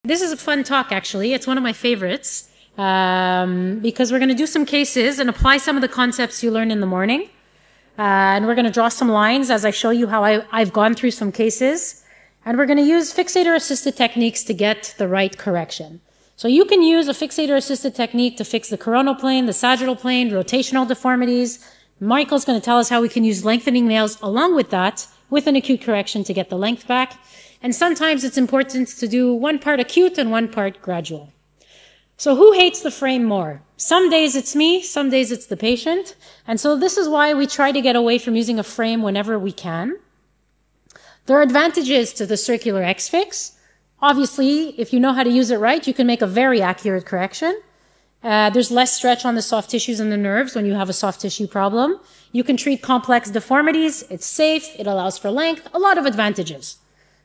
This is a fun talk, actually. It's one of my favorites because we're going to do some cases and apply some of the concepts you learn in the morning. And we're going to draw some lines as I show you how I've gone through some cases. And we're going to use fixator-assisted techniques to get the right correction. So you can use a fixator-assisted technique to fix the coronal plane, the sagittal plane, rotational deformities. Michael's going to tell us how we can use lengthening nails along with that, with an acute correction to get the length back. And sometimes it's important to do one part acute and one part gradual. So who hates the frame more? Some days it's me, some days it's the patient. And so this is why we try to get away from using a frame whenever we can. There are advantages to the circular X-fix. Obviously, if you know how to use it right, you can make a very accurate correction. There's less stretch on the soft tissues and the nerves when you have a soft tissue problem. You can treat complex deformities. It's safe. It allows for length. A lot of advantages.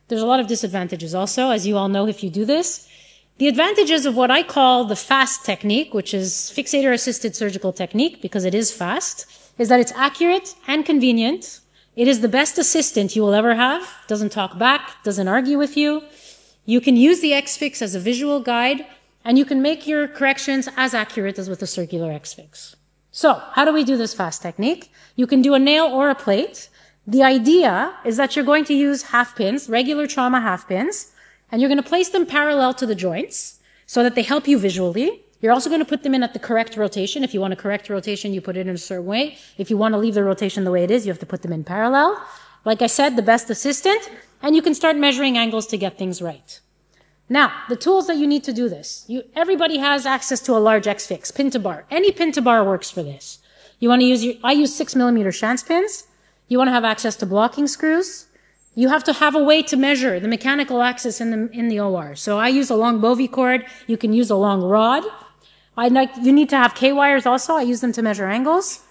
There's a lot of disadvantages also, as you all know if you do this. The advantages of what I call the FAST technique, which is fixator-assisted surgical technique, because it is fast, is that it's accurate and convenient. It is the best assistant you will ever have. Doesn't talk back, doesn't argue with you. You can use the X-fix as a visual guide, and you can make your corrections as accurate as with a circular X-fix. So, how do we do this FAST technique? You can do a nail or a plate. The idea is that you're going to use half pins, regular trauma half pins, and you're going to place them parallel to the joints so that they help you visually. You're also going to put them in at the correct rotation. If you want a correct rotation, you put it in a certain way. If you want to leave the rotation the way it is, you have to put them in parallel. Like I said, the best assistant, and you can start measuring angles to get things right. Now, the tools that you need to do this. Everybody has access to a large X-fix, pin to bar. Any pin to bar works for this. You want to use I use 6mm Schanz pins. You want to have access to blocking screws. You have to have a way to measure the mechanical axis in the OR. So I use a long bovie cord. You can use a long rod. You need to have K-wires also. I use them to measure angles.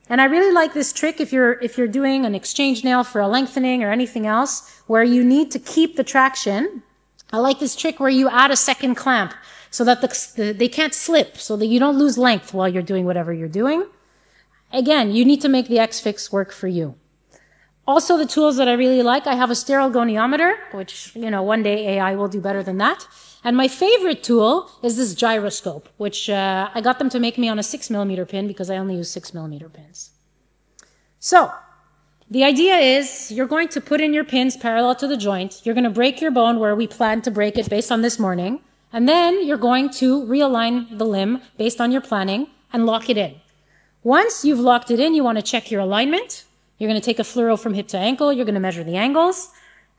And I really like this trick if you're doing an exchange nail for a lengthening or anything else where you need to keep the traction. I like this trick where you add a second clamp so that they can't slip, so that you don't lose length while you're doing whatever you're doing. Again, you need to make the X-fix work for you. Also, the tools that I really like, I have a sterile goniometer, which, one day AI will do better than that. And my favorite tool is this gyroscope, which I got them to make me on a 6mm pin because I only use 6mm pins. So, the idea is you're going to put in your pins parallel to the joint. You're going to break your bone where we plan to break it based on this morning. And then you're going to realign the limb based on your planning and lock it in. Once you've locked it in, you want to check your alignment. You're going to take a fluoro from hip to ankle. You're going to measure the angles.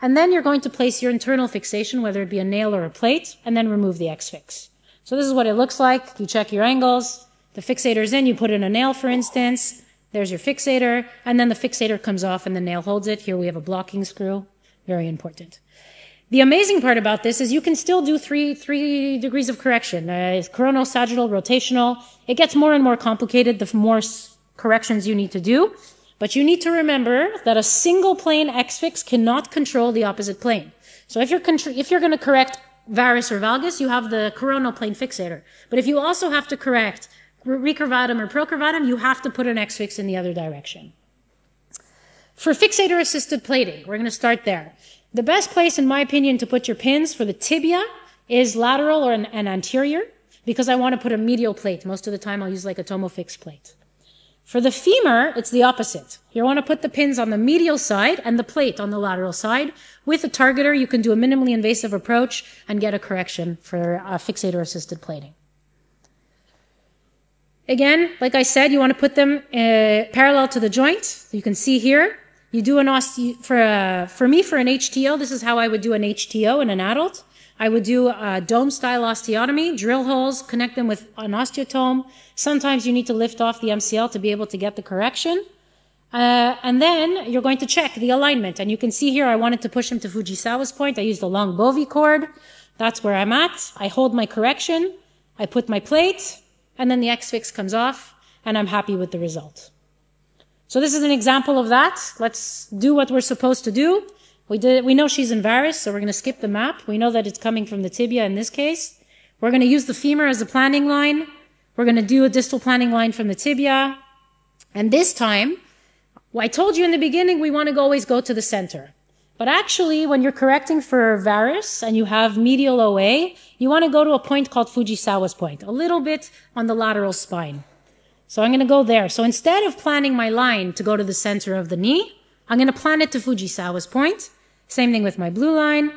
And then you're going to place your internal fixation, whether it be a nail or a plate, and then remove the X-fix. So this is what it looks like. You check your angles. The fixator's in. You put in a nail, for instance. There's your fixator. And then the fixator comes off and the nail holds it. Here we have a blocking screw. Very important. The amazing part about this is you can still do three degrees of correction. Coronal, sagittal, rotational. It gets more and more complicated the more corrections you need to do. But you need to remember that a single plane X-fix cannot control the opposite plane. So if you're going to correct varus or valgus, you have the coronal plane fixator. But if you also have to correct recurvatum or procurvatum, you have to put an X-fix in the other direction. For fixator-assisted plating, we're going to start there. The best place, in my opinion, to put your pins for the tibia is lateral or an anterior, because I want to put a medial plate. Most of the time I'll use like a Tomofix plate. For the femur, it's the opposite. You want to put the pins on the medial side and the plate on the lateral side. With a targeter, you can do a minimally invasive approach and get a correction for fixator-assisted plating. Again, like I said, you want to put them parallel to the joint. You can see here. You do for me, for an HTO, this is how I would do an HTO in an adult. I would do a dome-style osteotomy, drill holes, connect them with an osteotome. Sometimes you need to lift off the MCL to be able to get the correction. And then you're going to check the alignment. And you can see here I wanted to push him to Fujisawa's point. I used a long bovie cord. That's where I'm at. I hold my correction. I put my plate. And then the X-fix comes off. And I'm happy with the result. So this is an example of that. Let's do what we're supposed to do. We know she's in varus, so we're going to skip the map. We know that it's coming from the tibia in this case. We're going to use the femur as a planning line. We're going to do a distal planning line from the tibia. And this time, I told you in the beginning, we want to always go to the center. But actually, when you're correcting for varus and you have medial OA, you want to go to a point called Fujisawa's point, a little bit on the lateral spine. So I'm going to go there. So instead of planning my line to go to the center of the knee, I'm going to plan it to Fujisawa's point. Same thing with my blue line.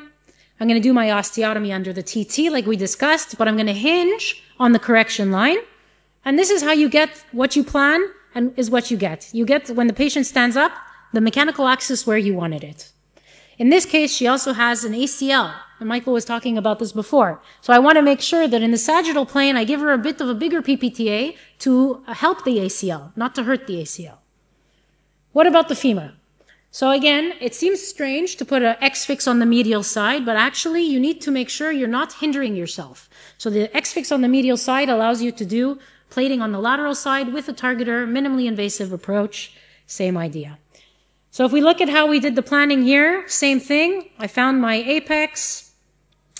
I'm going to do my osteotomy under the TT like we discussed, but I'm going to hinge on the correction line. And this is how you get what you plan and is what you get. You get, when the patient stands up, the mechanical axis where you wanted it. In this case, she also has an ACL, and Michael was talking about this before. So I want to make sure that in the sagittal plane, I give her a bit of a bigger PPTA to help the ACL, not to hurt the ACL. What about the femur? So again, it seems strange to put an X-fix on the medial side, but actually you need to make sure you're not hindering yourself. So the X-fix on the medial side allows you to do plating on the lateral side with a targeter, minimally invasive approach, same idea. So if we look at how we did the planning here, same thing. I found my apex.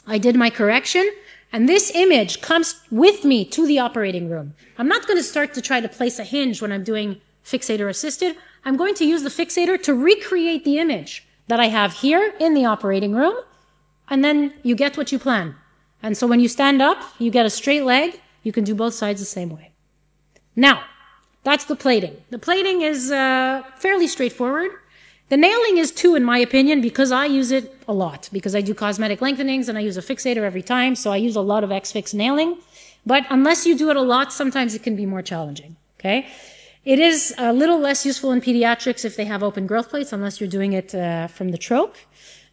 I did my correction. And this image comes with me to the operating room. I'm not going to start to try to place a hinge when I'm doing fixator assisted. I'm going to use the fixator to recreate the image that I have here in the operating room. And then you get what you plan. And so when you stand up, you get a straight leg. You can do both sides the same way. Now, that's the plating. The plating is fairly straightforward. The nailing is too, in my opinion, because I use it a lot, because I do cosmetic lengthenings and I use a fixator every time, so I use a lot of X-fix nailing. But unless you do it a lot, sometimes it can be more challenging, okay? It is a little less useful in pediatrics if they have open growth plates, unless you're doing it from the troche.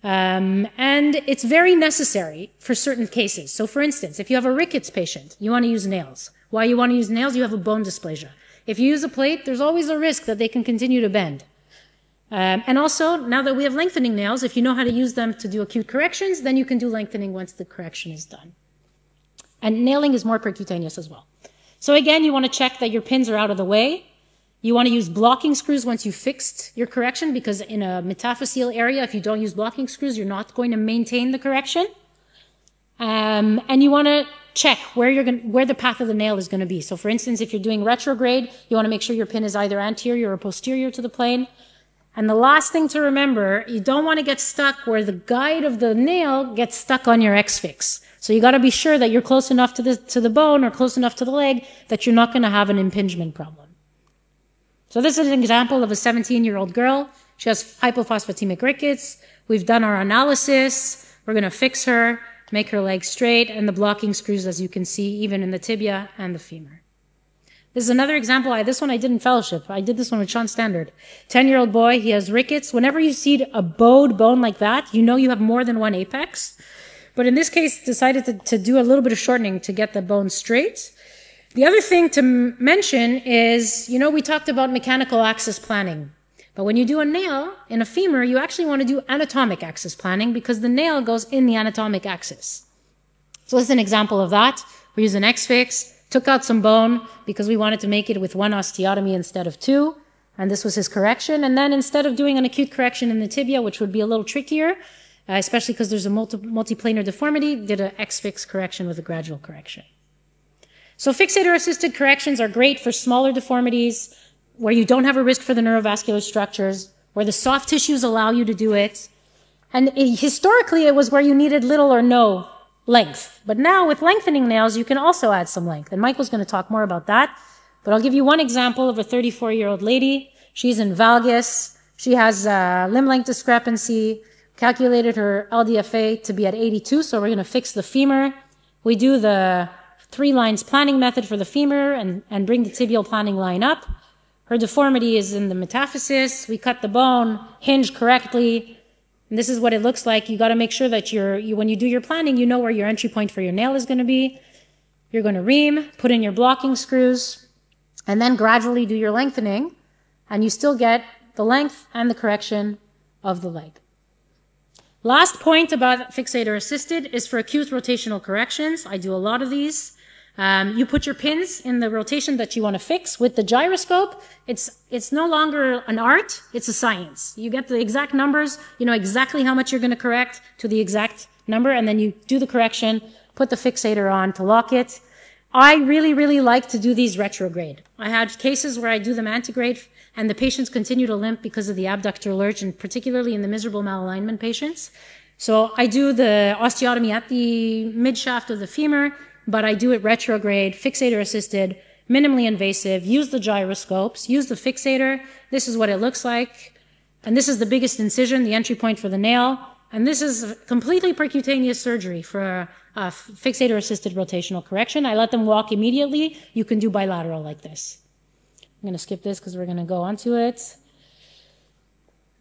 And it's very necessary for certain cases. So for instance, if you have a rickets patient, you want to use nails. Why you want to use nails? You have a bone dysplasia. If you use a plate, there's always a risk that they can continue to bend. And also, now that we have lengthening nails, if you know how to use them to do acute corrections, then you can do lengthening once the correction is done. And nailing is more percutaneous as well. So again, you want to check that your pins are out of the way. You want to use blocking screws once you've fixed your correction, because in a metaphyseal area, if you don't use blocking screws, you're not going to maintain the correction. And you want to check where the path of the nail is going to be. So for instance, if you're doing retrograde, you want to make sure your pin is either anterior or posterior to the plane. And the last thing to remember, you don't want to get stuck where the guide of the nail gets stuck on your X-fix. So you got to be sure that you're close enough to the bone or close enough to the leg that you're not going to have an impingement problem. So this is an example of a 17-year-old girl. She has hypophosphatemic rickets. We've done our analysis. We're going to fix her, make her leg straight, and the blocking screws, as you can see, even in the tibia and the femur. This is another example. This one I did in fellowship. I did this one with Sean Standard. 10-year-old boy, he has rickets. Whenever you see a bowed bone like that, you know you have more than one apex. But in this case, decided to do a little bit of shortening to get the bone straight. The other thing to mention is, we talked about mechanical axis planning. But when you do a nail in a femur, you actually want to do anatomic axis planning because the nail goes in the anatomic axis. So this is an example of that. We use an X-fix. Took out some bone because we wanted to make it with one osteotomy instead of two. And this was his correction. And then instead of doing an acute correction in the tibia, which would be a little trickier, especially because there's a multiplanar deformity, did an X-fix correction with a gradual correction. So fixator-assisted corrections are great for smaller deformities where you don't have a risk for the neurovascular structures, where the soft tissues allow you to do it. And historically, it was where you needed little or no length. But now with lengthening nails, you can also add some length. And Michael's going to talk more about that. But I'll give you one example of a 34-year-old lady. She's in valgus. She has limb length discrepancy, calculated her LDFA to be at 82. So we're going to fix the femur. We do the 3 lines planning method for the femur and bring the tibial planning line up. Her deformity is in the metaphysis. We cut the bone, hinge correctly. And this is what it looks like. You got to make sure that when you do your planning, you know where your entry point for your nail is going to be. You're going to ream, put in your blocking screws, and then gradually do your lengthening, and you still get the length and the correction of the leg. Last point about fixator assisted is for acute rotational corrections. I do a lot of these. You put your pins in the rotation that you want to fix. With the gyroscope, it's no longer an art, it's a science. You get the exact numbers, you know exactly how much you're going to correct to the exact number, and then you do the correction, put the fixator on to lock it. I really, really like to do these retrograde. I had cases where I do them antegrade, and the patients continue to limp because of the abductor lurch, and particularly in the miserable malalignment patients. So I do the osteotomy at the mid-shaft of the femur, but I do it retrograde, fixator-assisted, minimally invasive, use the gyroscopes, use the fixator. This is what it looks like. And this is the biggest incision, the entry point for the nail. And this is completely percutaneous surgery for a fixator-assisted rotational correction. I let them walk immediately. You can do bilateral like this. I'm going to skip this because we're going to go on to it,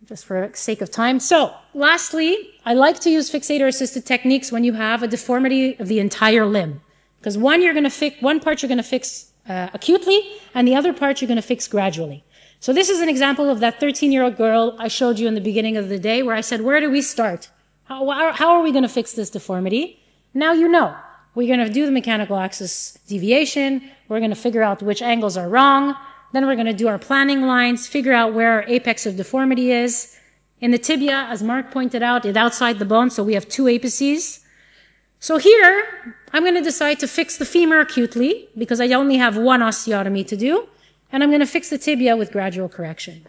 just for sake of time. So, lastly, I like to use fixator-assisted techniques when you have a deformity of the entire limb. Because one part you're going to fix acutely, and the other part you're going to fix gradually. So this is an example of that 13-year-old girl I showed you in the beginning of the day, where I said, where do we start? How are we going to fix this deformity? Now you know. We're going to do the mechanical axis deviation. We're going to figure out which angles are wrong. Then we're going to do our planning lines, figure out where our apex of deformity is. In the tibia, as Mark pointed out, it's outside the bone, so we have two apices. So here, I'm going to decide to fix the femur acutely, because I only have one osteotomy to do, and I'm going to fix the tibia with gradual correction.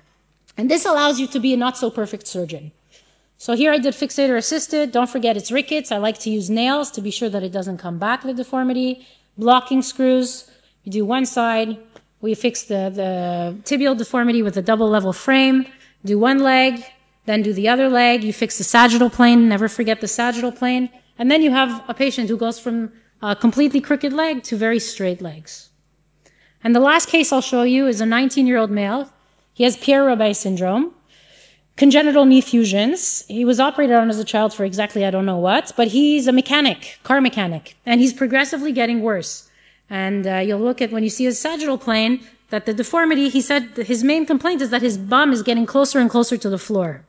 And this allows you to be a not-so-perfect surgeon. So here I did fixator-assisted. Don't forget it's rickets. I like to use nails to be sure that it doesn't come back, the deformity. Blocking screws. You do one side. We fix the tibial deformity with a double-level frame. Do one leg, then do the other leg. You fix the sagittal plane. Never forget the sagittal plane. And then you have a patient who goes from a completely crooked leg to very straight legs. And the last case I'll show you is a 19-year-old male. He has Pierre-Robert syndrome, congenital knee fusions. He was operated on as a child for exactly I don't know what, but he's a mechanic, car mechanic, and he's progressively getting worse. And you'll look at, when you see his sagittal plane, that the deformity, he said his main complaint is that his bum is getting closer and closer to the floor.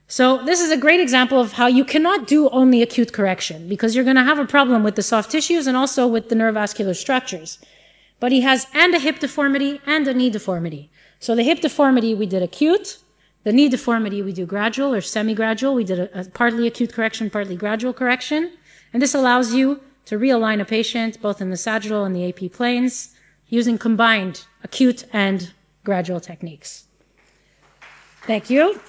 So this is a great example of how you cannot do only acute correction, because you're going to have a problem with the soft tissues and also with the neurovascular structures. But he has and a hip deformity and a knee deformity. So the hip deformity we did acute, the knee deformity we do gradual or semi-gradual. We did a partly acute correction, partly gradual correction. And this allows you to realign a patient both in the sagittal and the AP planes using combined acute and gradual techniques. Thank you.